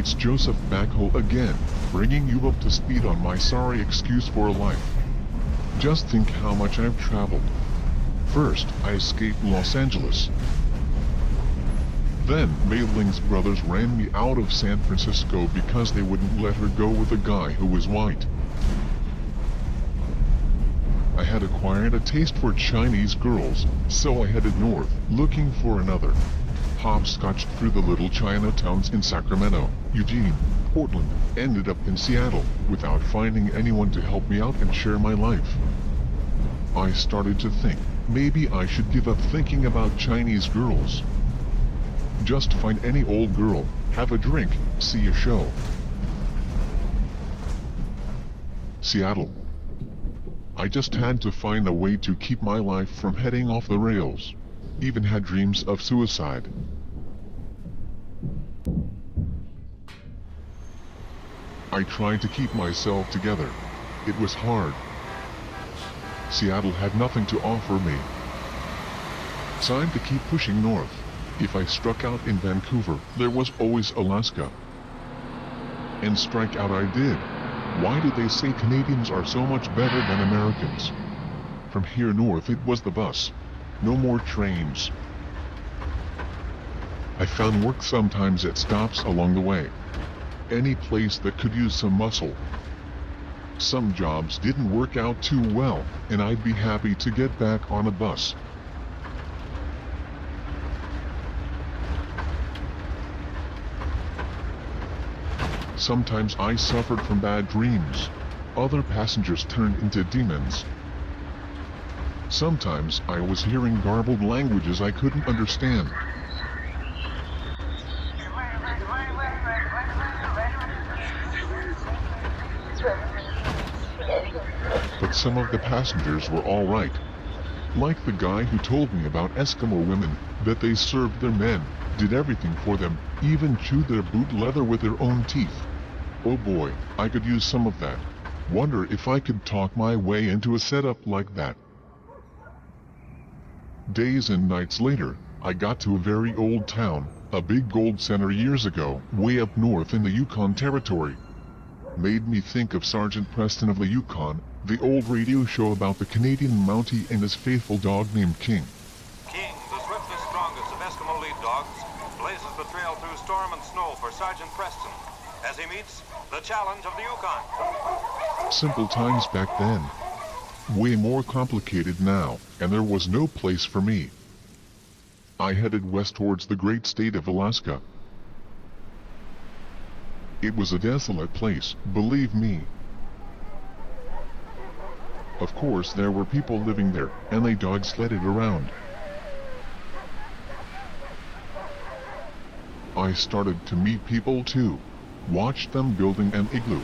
It's Joseph Backhoe again, bringing you up to speed on my sorry excuse for life. Just think how much I've traveled. First, I escaped Los Angeles. Then, Mei Ling's brothers ran me out of San Francisco because they wouldn't let her go with a guy who was white. I had acquired a taste for Chinese girls, so I headed north, looking for another. Hopscotched through the little Chinatowns in Sacramento, Eugene, Portland, ended up in Seattle, without finding anyone to help me out and share my life. I started to think, maybe I should give up thinking about Chinese girls. Just find any old girl, have a drink, see a show. Seattle. I just had to find a way to keep my life from heading off the rails. Even had dreams of suicide. I tried to keep myself together. It was hard. Seattle had nothing to offer me. Time to keep pushing north. If I struck out in Vancouver, there was always Alaska. And strike out I did. Why did they say Canadians are so much better than Americans? From here north it was the bus. No more trains. I found work sometimes at stops along the way. Any place that could use some muscle. Some jobs didn't work out too well, and I'd be happy to get back on a bus. Sometimes I suffered from bad dreams. Other passengers turned into demons. Sometimes I was hearing garbled languages I couldn't understand. But some of the passengers were all right. Like the guy who told me about Eskimo women, that they served their men, did everything for them, even chewed their boot leather with their own teeth. Oh boy, I could use some of that. Wonder if I could talk my way into a setup like that. Days and nights later, I got to a very old town, a big gold center years ago, way up north in the Yukon Territory. Made me think of Sergeant Preston of the Yukon, the old radio show about the Canadian Mountie and his faithful dog named King. King, the swiftest, strongest of Eskimo lead dogs, blazes the trail through storm and snow for Sergeant Preston, as he meets the challenge of the Yukon. Simple times back then. Way more complicated now, and there was no place for me. I headed west towards the great state of Alaska. It was a desolate place, believe me. Of course there were people living there, and they dog-sledded around. I started to meet people too. Watched them building an igloo.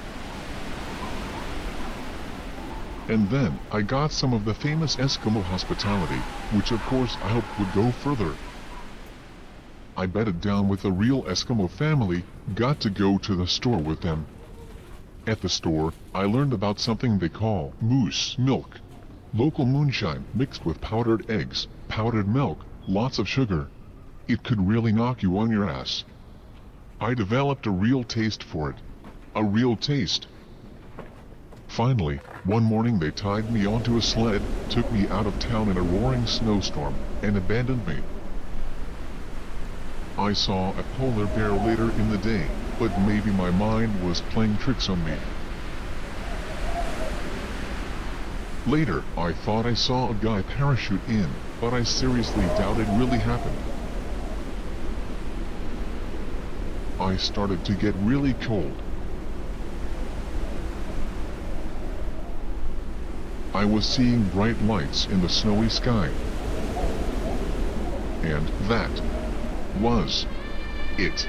And then, I got some of the famous Eskimo hospitality, which of course I hoped would go further. I bedded down with a real Eskimo family, got to go to the store with them. At the store, I learned about something they call moose milk. Local moonshine mixed with powdered eggs, powdered milk, lots of sugar. It could really knock you on your ass. I developed a real taste for it. A real taste. Finally, one morning they tied me onto a sled, took me out of town in a roaring snowstorm, and abandoned me. I saw a polar bear later in the day, but maybe my mind was playing tricks on me. Later, I thought I saw a guy parachute in, but I seriously doubt it really happened. I started to get really cold. I was seeing bright lights in the snowy sky. And that was it.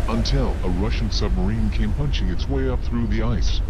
Until a Russian submarine came punching its way up through the ice.